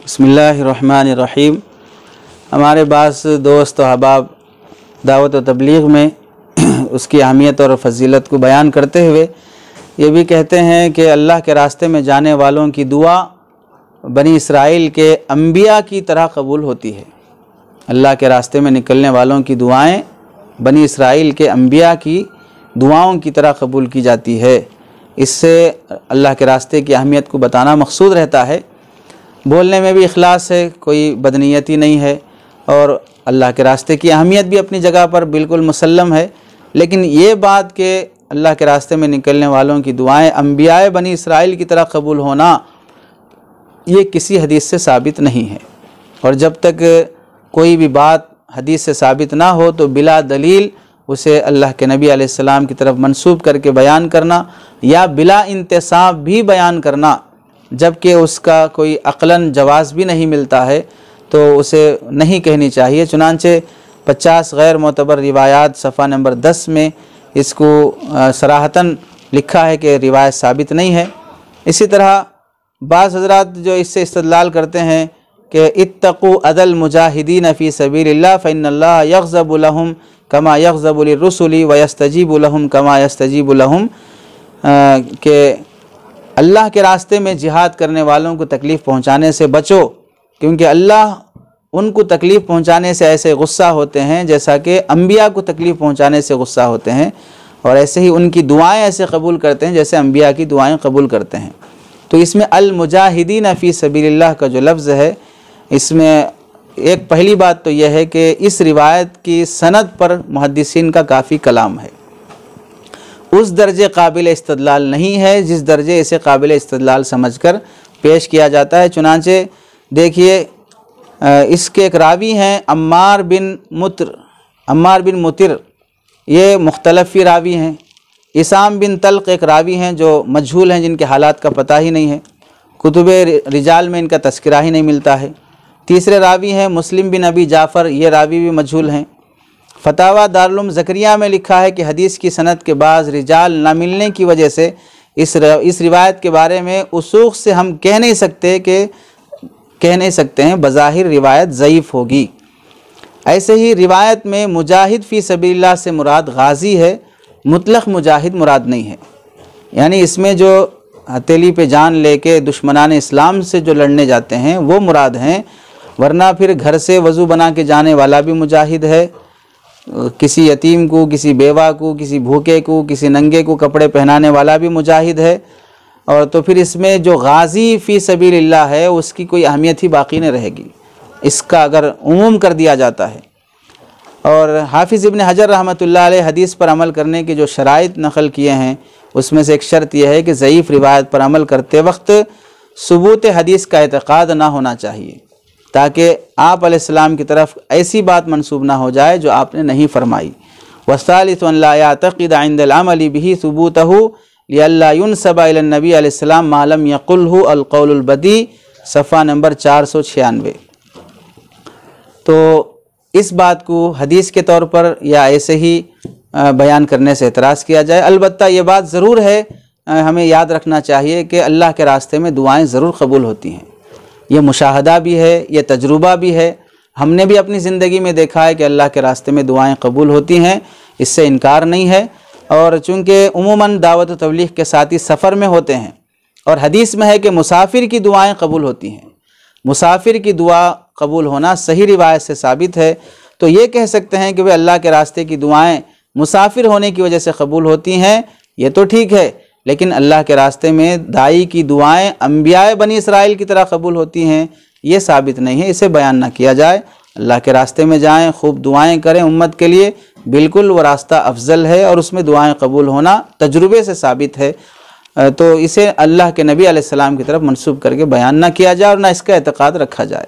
بسم اللہ الرحمن الرحیم۔ ہمارے بعض دوست و احباب دعوت و تبلیغ میں اس کی اہمیت اور فضیلت کو بیان کرتے ہوئے یہ بھی کہتے ہیں کہ اللہ کے راستے میں جانے والوں کی دعا بنی اسرائیل کے انبیاء کی طرح قبول ہوتی ہے۔ اللہ کے راستے میں نکلنے والوں کی دعائیں بنی اسرائیل کے انبیاء کی دعاؤں کی طرح قبول کی جاتی ہے۔ اس سے اللہ کے راستے کی اہمیت کو بتانا مقصود رہتا ہے۔ بولنے میں بھی اخلاص ہے، کوئی بدنیتی نہیں ہے، اور اللہ کے راستے کی اہمیت بھی اپنی جگہ پر بالکل مسلم ہے، لیکن یہ بات کہ اللہ کے راستے میں نکلنے والوں کی دعائیں انبیاء بنی اسرائیل کی طرح قبول ہونا یہ کسی حدیث سے ثابت نہیں ہے، اور جب تک کوئی بھی بات حدیث سے ثابت نہ ہو تو بلا دلیل اسے اللہ کے نبی علیہ السلام کی طرف منسوب کر کے بیان کرنا یا بلا انتصاب بھی بیان کرنا، جبکہ اس کا کوئی عقلاً جواز بھی نہیں ملتا ہے تو اسے نہیں کہنی چاہیے۔ چنانچہ 50 غیر معتبر روایات صفحہ نمبر 10 میں اس کو صراحتاً لکھا ہے کہ روایت ثابت نہیں ہے۔ اسی طرح بعض حضرات جو اس سے استدلال کرتے ہیں کہ اتقوا اذى المجاہدین فی سبیل اللہ فإن اللہ یغضب لهم کما یغضب للرسل ویستجیب لهم کما یستجیب لهم، کہ اللہ کے راستے میں جہاد کرنے والوں کو تکلیف پہنچانے سے بچو، کیونکہ اللہ ان کو تکلیف پہنچانے سے ایسے غصہ ہوتے ہیں جیسا کہ انبیاء کو تکلیف پہنچانے سے غصہ ہوتے ہیں، اور ایسے ہی ان کی دعائیں ایسے قبول کرتے ہیں جیسے انبیاء کی دعائیں قبول کرتے ہیں۔ تو اس میں المجاہدین فی سبیل اللہ کا جو لفظ ہے، اس میں ایک پہلی بات تو یہ ہے کہ اس روایت کی سند پر محدثین کا کافی کلام ہے، اس درجے قابل استدلال نہیں ہے جس درجے اسے قابل استدلال سمجھ کر پیش کیا جاتا ہے۔ چنانچہ دیکھیے اس کے ایک راوی ہیں عمار بن مطر، یہ مختلفی راوی ہیں۔ اسام بن طلق ایک راوی ہیں جو مجہول ہیں، جن کے حالات کا پتہ ہی نہیں ہے، کتب رجال میں ان کا تذکرہ ہی نہیں ملتا ہے۔ تیسرے راوی ہیں مسلم بن ابی جعفر، یہ راوی بھی مجہول ہیں۔ فتاویٰ دارالعلوم زکریا میں لکھا ہے کہ حدیث کی سند کے بعض رجال نہ ملنے کی وجہ سے اس روایت کے بارے میں وثوق سے ہم کہہ نہیں سکتے ہیں بظاہر روایت ضعیف ہوگی۔ ایسے ہی روایت میں مجاہد فی سبیل اللہ سے مراد غازی ہے، مطلق مجاہد مراد نہیں ہے، یعنی اس میں جو ہتھیلی پہ جان لے کے دشمنان اسلام سے جو لڑنے جاتے ہیں وہ مراد ہیں، ورنہ پھر گھر سے وضو بنا کے جانے والا بھی مجاہد ہے، کسی یتیم کو، کسی بیوہ کو، کسی بھوکے کو، کسی ننگے کو کپڑے پہنانے والا بھی مجاہد ہے، اور تو پھر اس میں جو غازی فی سبیل اللہ ہے اس کی کوئی اہمیت ہی باقی نہیں رہے گی، اس کا اگر عموم کر دیا جاتا ہے۔ اور حافظ ابن حجر رحمۃ اللہ علیہ حدیث پر عمل کرنے کے جو شرائط نقل کیے ہیں اس میں سے ایک شرط یہ ہے کہ ضعیف روایت پر عمل کرتے وقت ثبوت حدیث کا اعتقاد نہ ہونا چاہیے، تاکہ آپ علیہ السلام کی طرف ایسی بات منسوب نہ ہو جائے جو آپ نے نہیں فرمائی۔ والثالث ان لا يعتقد عند العمل به ثبوته لئلا ينسب الى النبي علیہ السلام ما لم يقله القول البدیع، صفحہ نمبر 496۔ تو اس بات کو حدیث کے طور پر یا ایسے ہی بیان کرنے سے اعتراض کیا جائے۔ البتہ یہ بات ضرور ہے، ہمیں یاد رکھنا چاہیے کہ اللہ کے راستے میں دعائیں ضرور قبول ہوتی ہیں، یہ مشاہدہ بھی ہے، یہ تجربہ بھی ہے، ہم نے بھی اپنی زندگی میں دیکھا ہے کہ اللہ کے راستے میں دعائیں قبول ہوتی ہیں، اس سے انکار نہیں ہے۔ اور چونکہ عموماً دعوت و تبلیغ کے ساتھی سفر میں ہوتے ہیں، اور حدیث میں ہے کہ مسافر کی دعائیں قبول ہوتی ہیں، مسافر کی دعا قبول ہونا صحیح روایت سے ثابت ہے، تو یہ کہہ سکتے ہیں کہ وہ اللہ کے راستے کی دعائیں مسافر ہونے کی وجہ سے قبول ہوتی ہیں، یہ تو ٹھیک ہے، لیکن اللہ کے راستے میں داعی کی دعائیں انبیاء بنی اسرائیل کی طرح قبول ہوتی ہیں یہ ثابت نہیں ہے، اسے بیان نہ کیا جائے۔ اللہ کے راستے میں جائیں، خوب دعائیں کریں امت کے لیے، بالکل وہ راستہ افضل ہے، اور اس میں دعائیں قبول ہونا تجربے سے ثابت ہے، تو اسے اللہ کے نبی علیہ السلام کی طرف منسوب کر کے بیان نہ کیا جائے اور نہ اس کا اعتقاد رکھا جائے۔